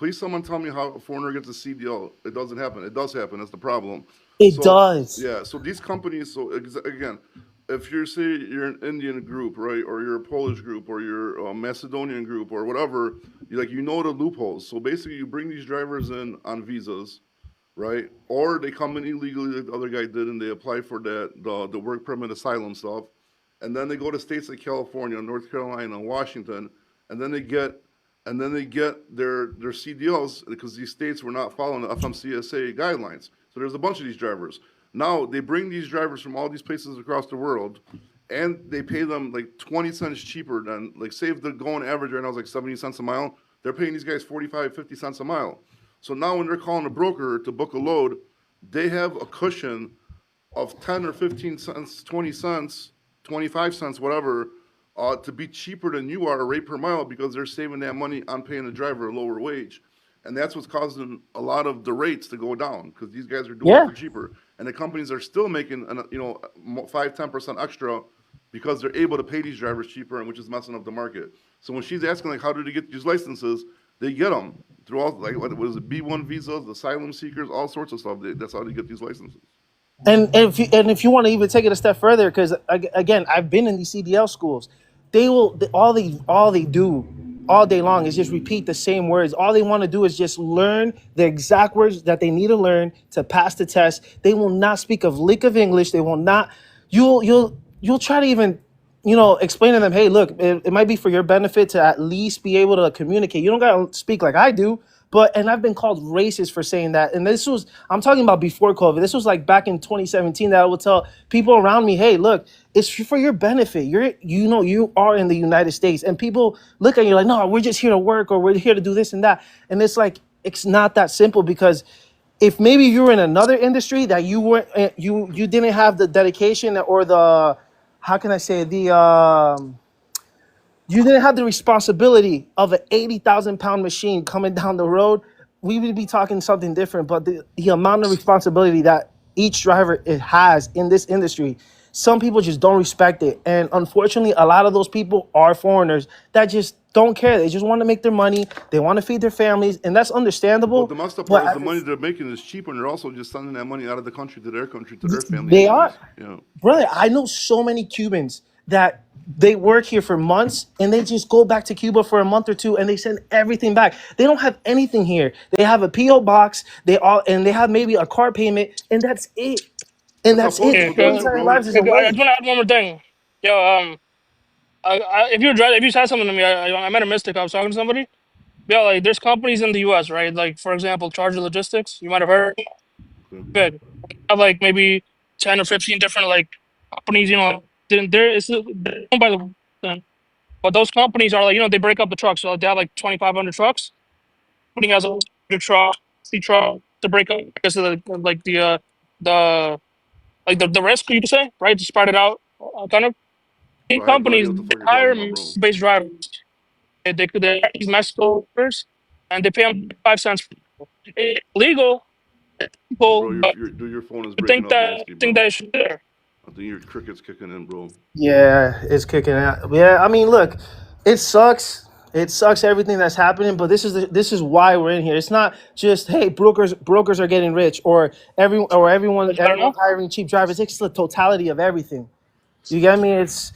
Please, someone tell me how a foreigner gets a CDL. It doesn't happen. It does happen. That's the problem. It So does. yeah, so these companies. So again, if you're say you're an Indian group, right, or you're a Polish group, or you're a Macedonian group, or whatever, you know the loopholes. So basically, you bring these drivers in on visas, right? Or they come in illegally, like the other guy did, and they apply for the work permit asylum stuff, and then they go to states like California, North Carolina, Washington, and then they get their CDLs because these states were not following the FMCSA guidelines. So there's a bunch of these drivers. Now they bring these drivers from all these places across the world, and they pay them like 20 cents cheaper than like save the going average right now is like 70 cents a mile. They're paying these guys 45, 50 cents a mile. So now when they're calling a broker to book a load, they have a cushion of 10 or 15 cents, 20 cents, 25 cents, whatever, to be cheaper than you are rate per mile because they're saving that money on paying the driver a lower wage. And that's what's causing a lot of the rates to go down because these guys are doing it Yeah. for cheaper. And the companies are still making, 5, 10% extra because they're able to pay these drivers cheaper, and which is messing up the market. So when she's asking, like, how do they get these licenses? They get them through all, like, what was it, B1 visas, asylum seekers, all sorts of stuff. That's how they get these licenses. And if you want to even take it a step further, because again, I've been in these CDL schools. All they do all day long is just repeat the same words. All they want to do is just learn the exact words that they need to learn to pass the test. They will not speak a lick of English. They will not. You'll try to even explain to them, hey, look, it might be for your benefit to at least be able to communicate. You don't gotta speak like I do. And I've been called racist for saying that. And I'm talking about before COVID. This was like back in 2017 that I would tell people around me, hey, look, it's for your benefit. You are in the United States. And people look at you like, no, we're just here to work or we're here to do this and that. And it's like, it's not that simple because if maybe you were in another industry that you weren't, you didn't have the dedication or the, how can I say, you didn't have the responsibility of an 80,000 pound machine coming down the road, we would be talking something different. But the amount of responsibility that each driver it has in this industry, some people just don't respect it. And unfortunately, a lot of those people are foreigners that just don't care. They just want to make their money. They want to feed their families, and that's But understandable. the messed up part But is the money they're making is cheaper, and they're also just sending that money out of the country to their family, they are, anyways. Yeah. brother. I know so many Cubans that they work here for months and they just go back to Cuba for a month or two and they send everything back. They don't have anything here. They have a PO box. They have maybe a car payment, and that's it. And That's how that's it. most Their people do whole too, entire bro. lives is I just away. want to add one more thing. Yo, if you said something to me, I made a mistake. I was talking to somebody. Yeah, like there's companies in the U.S., right? Like for example, Charger Logistics. You might have heard. Okay. Good. Have like maybe 10 or 15 different like companies. Then there is they're owned by the. But those companies are like they break up the trucks. So they have like 2,500 trucks. Company has a truck, truck to break up because of the like the risk you could say, right? To spread it out, kind of. These Bro, I have no idea companies what the fuck you're talking hire about, bro. base drivers. They're these Mexico workers, and they pay them 5 cents. It's legal. Bro, People your phone is breaking think up that nasty, think bro. that it's there. I think your cricket's kicking in, bro. Yeah, it's kicking out. Yeah, I mean, look, it sucks. It sucks everything that's happening, but this is why we're in here. It's not just hey, brokers are getting rich or It's better everyone's now. hiring cheap drivers. It's the totality of everything. You get me? It's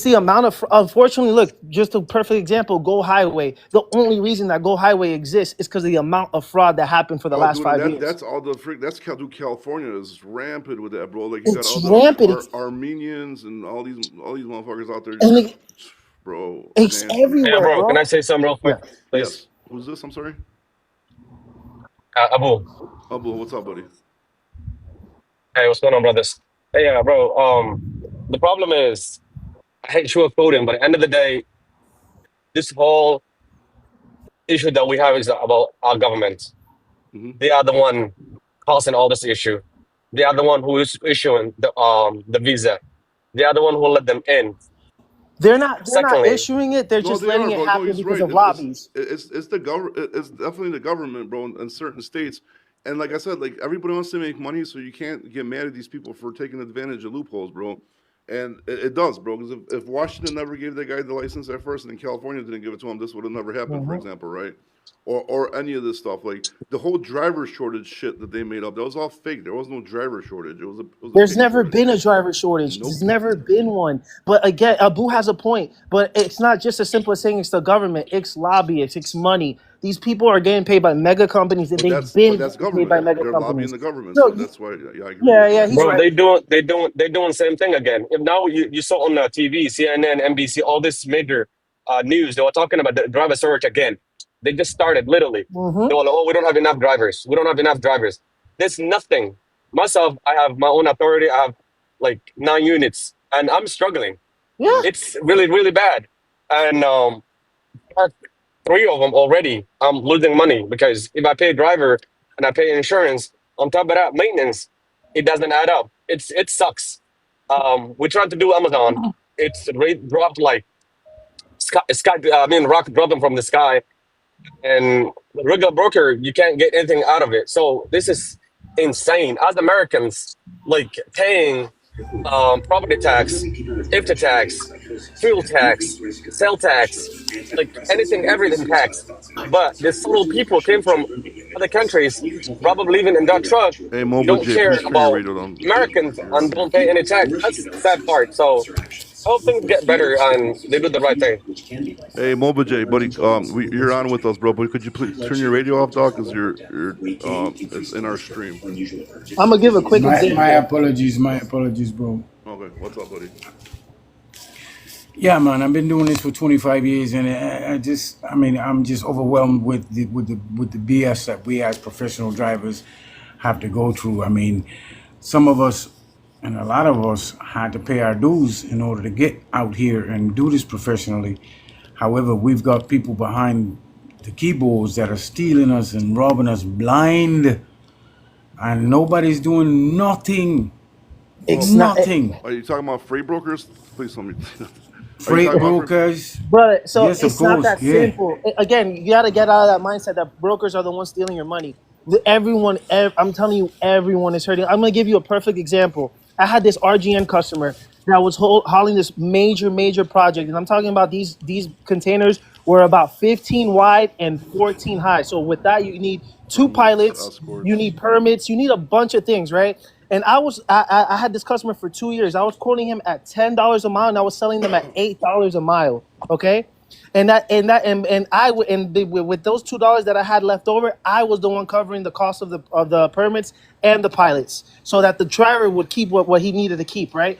the amount of unfortunately, look, just a perfect example, Go Highway. The only reason that Go Highway exists is because of the amount of fraud that happened for the Oh, last dude, and 5 years. that's all the freak. That's California is rampant with that, bro. Like you got It's all the rampant. Armenians and all these motherfuckers out there And just, it, bro, it's nasty. Yeah, everywhere, bro. Can I bro. say something real Yeah. quick, please? Yes. Who's this? I'm sorry. Abu. Abu, what's up, buddy? Hey, what's going on, brothers? Hey, yeah, bro. The problem is I hate sugarcoating, but at the end of the day, this whole issue that we have is about our government. Mm-hmm. They are the one causing all this issue. They are the one who is issuing the visa. They are the one who let them in. They're not Secondly, issuing it. They're No, just they are, letting it bro. No, happen he's because right. of lobbies. It's the government. It's definitely the government, bro, in certain states. And like I said, like everybody wants to make money, so you can't get mad at these people for taking advantage of loopholes, bro. And it does, bro. Because if Washington never gave that guy the license at first, and then California didn't give it to him, this would have never happened. For Mhm. example, right? or any of this stuff. Like the whole driver shortage shit that they made up, that was all fake. There was no driver shortage. It was a There's pig never shortage. been a driver shortage. Nope. There's never been one. But again, Abu has a point. But it's not just as simple as saying it's the government. It's lobbyists. It's money. These people are getting paid by mega companies, and But they've that's been but that's getting paid by government. mega They're lobbying companies. the government, So so that's why I agree yeah, with yeah, that. he's Bro, right. they doing the same thing again. If now you saw on the TV, CNN, NBC, all this major news, they were talking about the driver shortage again. They just started literally. Hmm. They were like, "Oh, we don't have enough drivers. We don't have enough drivers." There's nothing. Myself, I have my own authority. I have like 9 units, and I'm struggling. Yeah, It's really really bad, and have 3 of them already. I'm losing money because if I pay driver and I pay insurance on top of that maintenance, it doesn't add up. It sucks. We tried to do Amazon. Its rate dropped like I mean, rock dropping from the sky, and the regular broker you can't get anything out of it. So this is insane. As Americans, like paying property tax, IFTA tax, fuel tax, sale tax, like anything, everything tax. But these little people came from other countries, probably living in that truck, Hey, Mobile don't J, care please turn your about radio down. Americans You're and on. don't pay any tax. That's the sad part. So I hope things get better and they do the right thing. Hey, Mobile J, buddy, you're on with us, bro. But could you please turn your radio off, dog? Because it's in our stream. I'm gonna give a quick My example. apologies, bro. Okay, what's up, buddy? Yeah, man, I've been doing this for 25 years, and I'm just overwhelmed with the BS that we as professional drivers have to go through. I mean, some of us and a lot of us had to pay our dues in order to get out here and do this professionally. However, we've got people behind the keyboards that are stealing us and robbing us blind, and nobody's doing nothing. It's Well, not, Nothing. are you talking about freight brokers? Please tell me. Are you Freight talking about brokers. brother. So Yes, of it's not course. that Yeah. simple. Again, you got to get out of that mindset that brokers are the ones stealing your money. Everyone, I'm telling you, everyone is hurting. I'm gonna give you a perfect example. I had this RGN customer that was hauling this major project, and I'm talking about these containers were about 15 wide and 14 high. So with that, you need two permits, pilots, you escorts? need permits, you need a bunch of things, right? And I had this customer for 2 years. I was quoting him at $10 a mile, and I was selling them at $8 a mile. Okay, with those $2 that I had left over, I was the one covering the cost of the permits and the pilots, so that the driver would keep what he needed to keep, right?